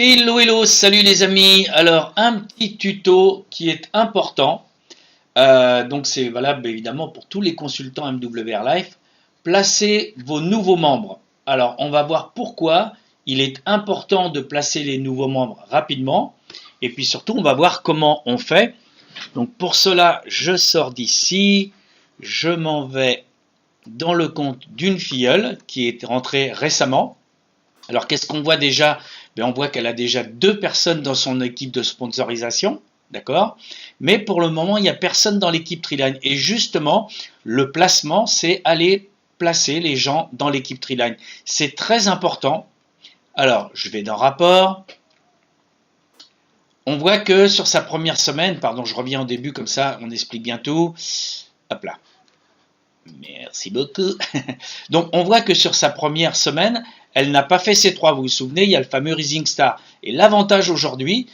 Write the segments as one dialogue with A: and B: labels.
A: Hello, hello, salut les amis. Alors, un petit tuto qui est important. Donc, c'est valable évidemment pour tous les consultants MWR Life. Placez vos nouveaux membres. Alors, on va voir pourquoi il est important de placer les nouveaux membres rapidement. Et puis surtout, on va voir comment on fait. Donc, pour cela, je sors d'ici. Je m'en vais dans le compte d'une filleule qui est rentrée récemment. Alors, qu'est-ce qu'on voit déjà? On voit qu'elle a déjà 2 personnes dans son équipe de sponsorisation, d'accord? Mais pour le moment, il n'y a personne dans l'équipe Triline. Et justement, le placement, c'est aller placer les gens dans l'équipe Triline. C'est très important. Alors, je vais dans rapport. On voit que sur sa première semaine, pardon, je reviens au début, comme ça, on explique bien tout. Hop là. Merci beaucoup. Donc, on voit que sur sa première semaine, elle n'a pas fait ces 3. Vous vous souvenez, il y a le fameux Rising Star. Et l'avantage aujourd'hui,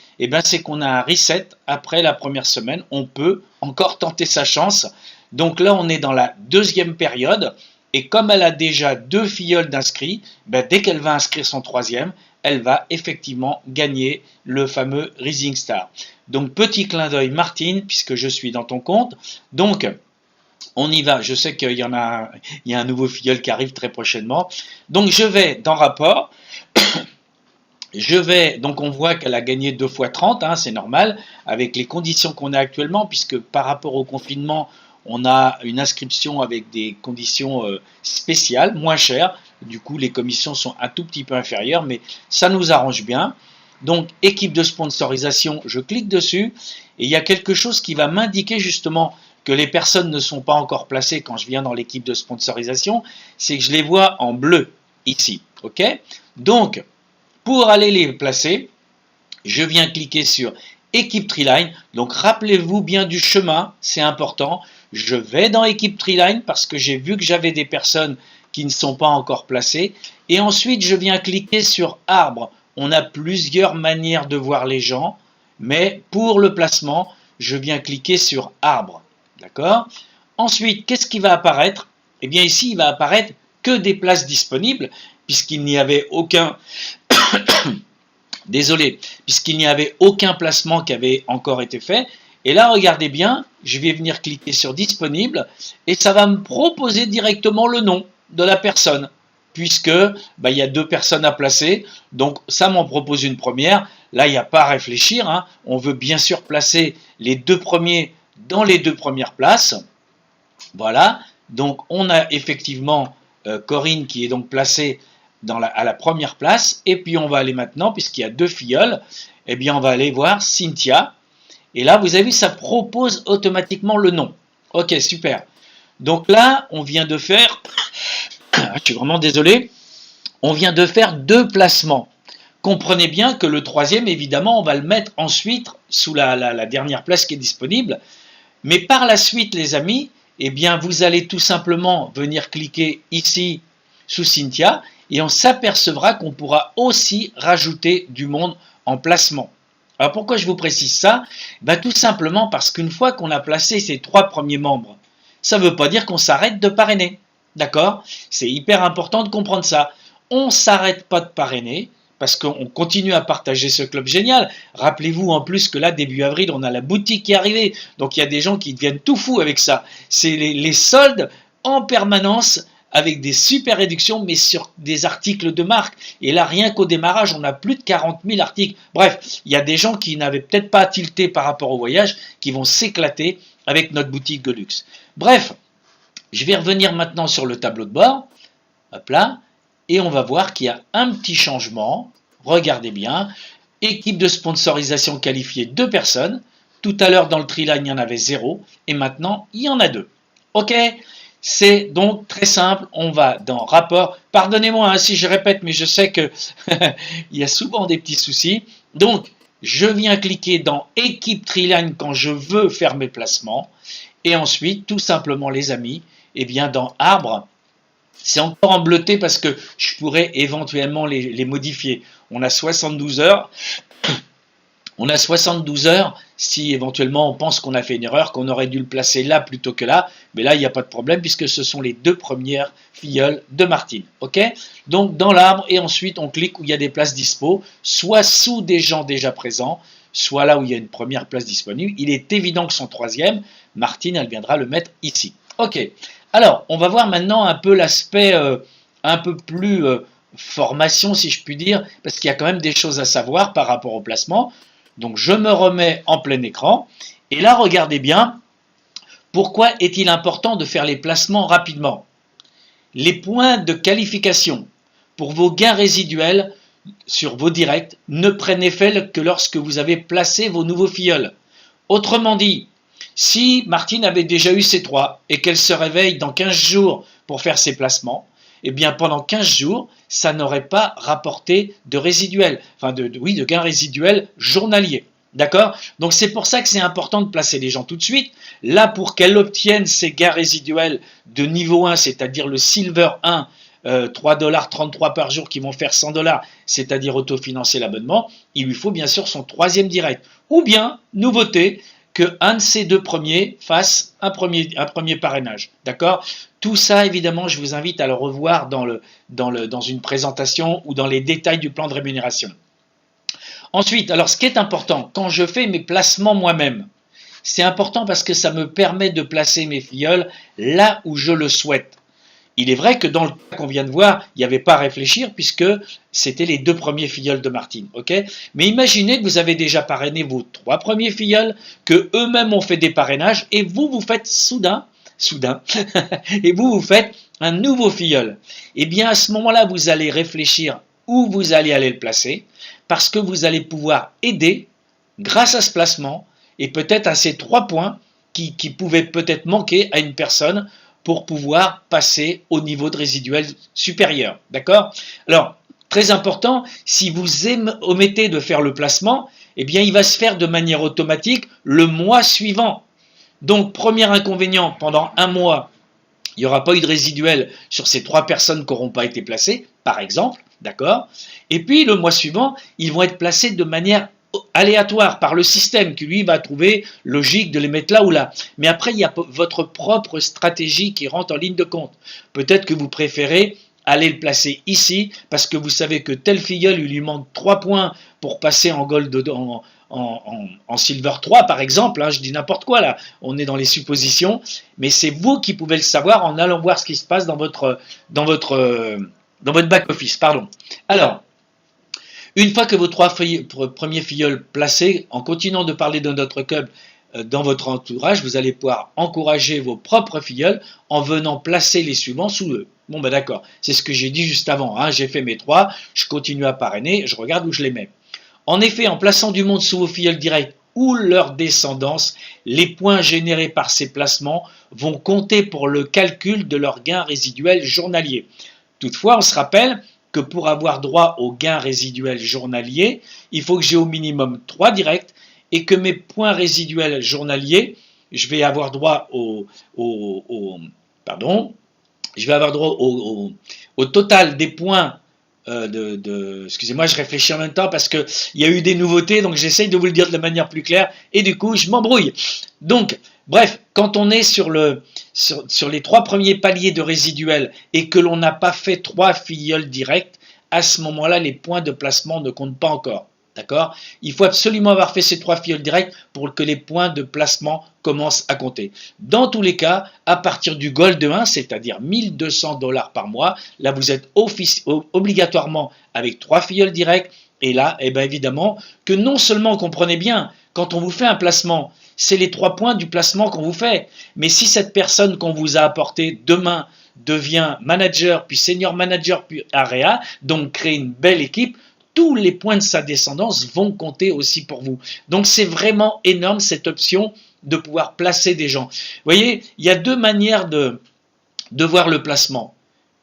A: c'est qu'on a un reset après la première semaine. On peut encore tenter sa chance. Donc là, on est dans la 2e période. Et comme elle a déjà 2 filleuls d'inscrits, dès qu'elle va inscrire son 3e, elle va effectivement gagner le fameux Rising Star. Donc, petit clin d'œil Martine, puisque je suis dans ton compte. Donc, on y va, je sais qu'il y a un nouveau filleul qui arrive très prochainement. Donc je vais dans rapport, donc on voit qu'elle a gagné 2 fois 30, c'est normal, avec les conditions qu'on a actuellement, puisque par rapport au confinement, on a une inscription avec des conditions spéciales, moins chères, du coup les commissions sont un tout petit peu inférieures, mais ça nous arrange bien. Donc équipe de sponsorisation, je clique dessus, et il y a quelque chose qui va m'indiquer justement que les personnes ne sont pas encore placées quand je viens dans l'équipe de sponsorisation, c'est que je les vois en bleu ici. Ok? Donc, pour aller les placer, je viens cliquer sur équipe Triline. Donc, rappelez-vous bien du chemin, c'est important. Je vais dans équipe Triline parce que j'ai vu que j'avais des personnes qui ne sont pas encore placées. Et ensuite, je viens cliquer sur arbre. On a plusieurs manières de voir les gens, mais pour le placement, je viens cliquer sur arbre. D'accord? Ensuite, qu'est-ce qui va apparaître? Eh bien ici, il va apparaître que des places disponibles, puisqu'il n'y avait aucun désolé, puisqu'il n'y avait aucun placement qui avait encore été fait. Et là, regardez bien, je vais venir cliquer sur disponible et ça va me proposer directement le nom de la personne, puisque il y a 2 personnes à placer, donc ça m'en propose une première. Là, il n'y a pas à réfléchir, on veut bien sûr placer les 2 premiers dans les 2 premières places. Voilà, donc on a effectivement Corinne qui est donc placée à la première place, et puis on va aller maintenant, puisqu'il y a 2 filleuls, on va aller voir Cynthia, et là vous avez vu, ça propose automatiquement le nom. Ok, super. Donc là, on vient de faire, je suis vraiment désolé, on vient de faire 2 placements. Comprenez bien que le 3e, évidemment, on va le mettre ensuite sous la dernière place qui est disponible. Mais par la suite, les amis, vous allez tout simplement venir cliquer ici sous Cynthia et on s'apercevra qu'on pourra aussi rajouter du monde en placement. Alors pourquoi je vous précise ça? Tout simplement parce qu'une fois qu'on a placé ces 3 premiers membres, ça ne veut pas dire qu'on s'arrête de parrainer. D'accord? C'est hyper important de comprendre ça. On ne s'arrête pas de parrainer, parce qu'on continue à partager ce club génial. Rappelez-vous en plus que là, début avril, on a la boutique qui est arrivée. Donc il y a des gens qui deviennent tout fous avec ça. C'est les soldes en permanence avec des super réductions, mais sur des articles de marque. Et là, rien qu'au démarrage, on a plus de 40 000 articles. Bref, il y a des gens qui n'avaient peut-être pas tilté par rapport au voyage, qui vont s'éclater avec notre boutique de luxe. Bref, je vais revenir maintenant sur le tableau de bord. Hop là. Et on va voir qu'il y a un petit changement. Regardez bien. Équipe de sponsorisation qualifiée 2 personnes. Tout à l'heure dans le Triline, il y en avait 0. Et maintenant, il y en a 2. Ok? C'est donc très simple. On va dans rapport. Pardonnez-moi si je répète, mais je sais qu'il y a souvent des petits soucis. Donc, je viens cliquer dans équipe Triline quand je veux faire mes placements. Et ensuite, tout simplement, les amis, dans arbre, c'est encore en bleuté parce que je pourrais éventuellement les modifier. On a 72 heures On a 72 heures si éventuellement on pense qu'on a fait une erreur, qu'on aurait dû le placer là plutôt que là. Mais là, il n'y a pas de problème puisque ce sont les 2 premières filleuls de Martine. Ok? Donc dans l'arbre et ensuite on clique où il y a des places dispo, soit sous des gens déjà présents, soit là où il y a une première place disponible. Il est évident que son troisième, Martine, elle viendra le mettre ici. Ok. Alors, on va voir maintenant un peu l'aspect un peu plus formation, si je puis dire, parce qu'il y a quand même des choses à savoir par rapport au placement. Donc, je me remets en plein écran. Et là, regardez bien, pourquoi est-il important de faire les placements rapidement? Les points de qualification pour vos gains résiduels sur vos directs ne prennent effet que lorsque vous avez placé vos nouveaux filleuls. Autrement dit, si Martine avait déjà eu ses 3 et qu'elle se réveille dans 15 jours pour faire ses placements, eh bien pendant 15 jours, ça n'aurait pas rapporté de résiduel, enfin de gains résiduels journaliers. D'accord? Donc c'est pour ça que c'est important de placer les gens tout de suite. Là, pour qu'elle obtienne ses gains résiduels de niveau 1, c'est-à-dire le Silver 1, 3,33 $ par jour qui vont faire 100 $, c'est-à-dire autofinancer l'abonnement, il lui faut bien sûr son 3e direct. Ou bien, nouveauté, qu'un de ces 2 premiers fasse un premier parrainage. D'accord? Tout ça, évidemment, je vous invite à le revoir dans une présentation ou dans les détails du plan de rémunération. Ensuite, alors ce qui est important, quand je fais mes placements moi-même, c'est important parce que ça me permet de placer mes filleuls là où je le souhaite. Il est vrai que dans le cas qu'on vient de voir, il n'y avait pas à réfléchir puisque c'était les 2 premiers filleuls de Martine. Okay? Mais imaginez que vous avez déjà parrainé vos 3 premiers filleuls, que eux-mêmes ont fait des parrainages et vous faites soudain, et vous faites un nouveau filleul. Eh bien, à ce moment-là, vous allez réfléchir où vous allez aller le placer parce que vous allez pouvoir aider grâce à ce placement et peut-être à ces 3 points qui pouvaient peut-être manquer à une personne pour pouvoir passer au niveau de résiduel supérieur. D'accord? Alors, très important, si vous omettez de faire le placement, eh bien, il va se faire de manière automatique le mois suivant. Donc, premier inconvénient, pendant un mois, il n'y aura pas eu de résiduel sur ces 3 personnes qui n'auront pas été placées, par exemple. D'accord? Et puis, le mois suivant, ils vont être placés de manière aléatoire par le système qui lui va trouver logique de les mettre là ou là. Mais après, il y a votre propre stratégie qui rentre en ligne de compte. Peut-être que vous préférez aller le placer ici parce que vous savez que tel filleul, il lui manque 3 points pour passer en gold en silver 3 par exemple, hein, je dis n'importe quoi là, on est dans les suppositions, mais c'est vous qui pouvez le savoir en allant voir ce qui se passe dans votre back-office. Pardon. Alors, une fois que vos 3 premiers filleuls placés, en continuant de parler de notre club dans votre entourage, vous allez pouvoir encourager vos propres filleuls en venant placer les suivants sous eux. Bon ben d'accord, c'est ce que j'ai dit juste avant, hein. J'ai fait mes 3, je continue à parrainer, je regarde où je les mets. En effet, en plaçant du monde sous vos filleuls directs ou leur descendance, les points générés par ces placements vont compter pour le calcul de leur gain résiduel journalier. Toutefois, on se rappelle que pour avoir droit au gain résiduel journalier, il faut que j'ai au minimum 3 directs et que mes points résiduels journaliers, je vais avoir droit au total des points excusez-moi, je réfléchis en même temps parce qu'il y a eu des nouveautés, donc j'essaye de vous le dire de manière plus claire et du coup je m'embrouille. Donc, bref, quand on est sur les 3 premiers paliers de résiduel et que l'on n'a pas fait 3 filleuls directs, à ce moment-là, les points de placement ne comptent pas encore. D'accord? Il faut absolument avoir fait ces 3 filleuls directs pour que les points de placement commencent à compter. Dans tous les cas, à partir du Gold 1, c'est-à-dire 1200 $ par mois, là vous êtes obligatoirement avec 3 filleuls directs. Et là, eh bien évidemment, que non seulement comprenez bien, quand on vous fait un placement, c'est les 3 points du placement qu'on vous fait. Mais si cette personne qu'on vous a apportée demain devient manager, puis senior manager, puis area, donc crée une belle équipe, tous les points de sa descendance vont compter aussi pour vous. Donc c'est vraiment énorme cette option de pouvoir placer des gens. Vous voyez, il y a 2 manières de voir le placement.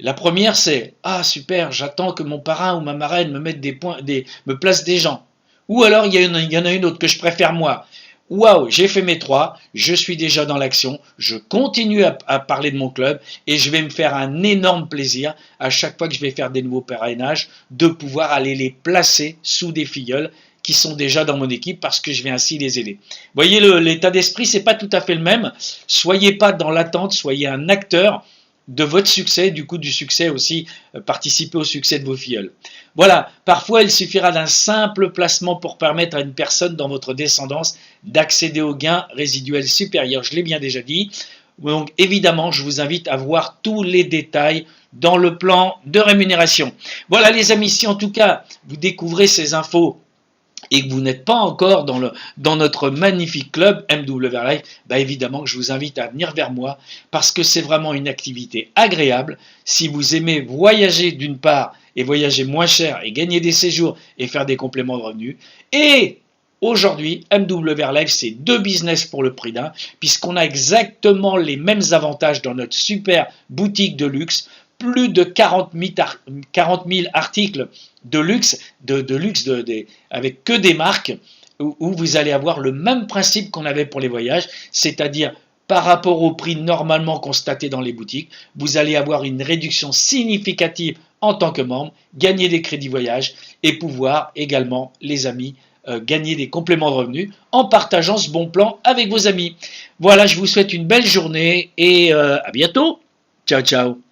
A: La première c'est « Ah super, j'attends que mon parrain ou ma marraine me mette des points, me place des gens. » Ou alors il y en a une autre que je préfère moi. Waouh, j'ai fait mes 3, je suis déjà dans l'action, je continue à parler de mon club et je vais me faire un énorme plaisir à chaque fois que je vais faire des nouveaux parrainages de pouvoir aller les placer sous des filleuls qui sont déjà dans mon équipe parce que je vais ainsi les aider. Vous voyez, l'état d'esprit, c'est pas tout à fait le même. Soyez pas dans l'attente, soyez un acteur de votre succès, du coup du succès aussi, participer au succès de vos filleuls. Voilà, parfois il suffira d'un simple placement pour permettre à une personne dans votre descendance d'accéder aux gains résiduels supérieurs, je l'ai bien déjà dit. Donc évidemment, je vous invite à voir tous les détails dans le plan de rémunération. Voilà les amis, si en tout cas vous découvrez ces infos et que vous n'êtes pas encore dans notre magnifique club MW Life, bah évidemment que je vous invite à venir vers moi parce que c'est vraiment une activité agréable. Si vous aimez voyager d'une part et voyager moins cher et gagner des séjours et faire des compléments de revenus, et aujourd'hui, MW Life, c'est 2 business pour le prix d'un, puisqu'on a exactement les mêmes avantages dans notre super boutique de luxe, plus de 40 000 articles de luxe, avec que des marques, où vous allez avoir le même principe qu'on avait pour les voyages, c'est-à-dire par rapport au prix normalement constaté dans les boutiques, vous allez avoir une réduction significative en tant que membre, gagner des crédits voyage et pouvoir également, les amis, gagner des compléments de revenus en partageant ce bon plan avec vos amis. Voilà, je vous souhaite une belle journée et à bientôt. Ciao, ciao.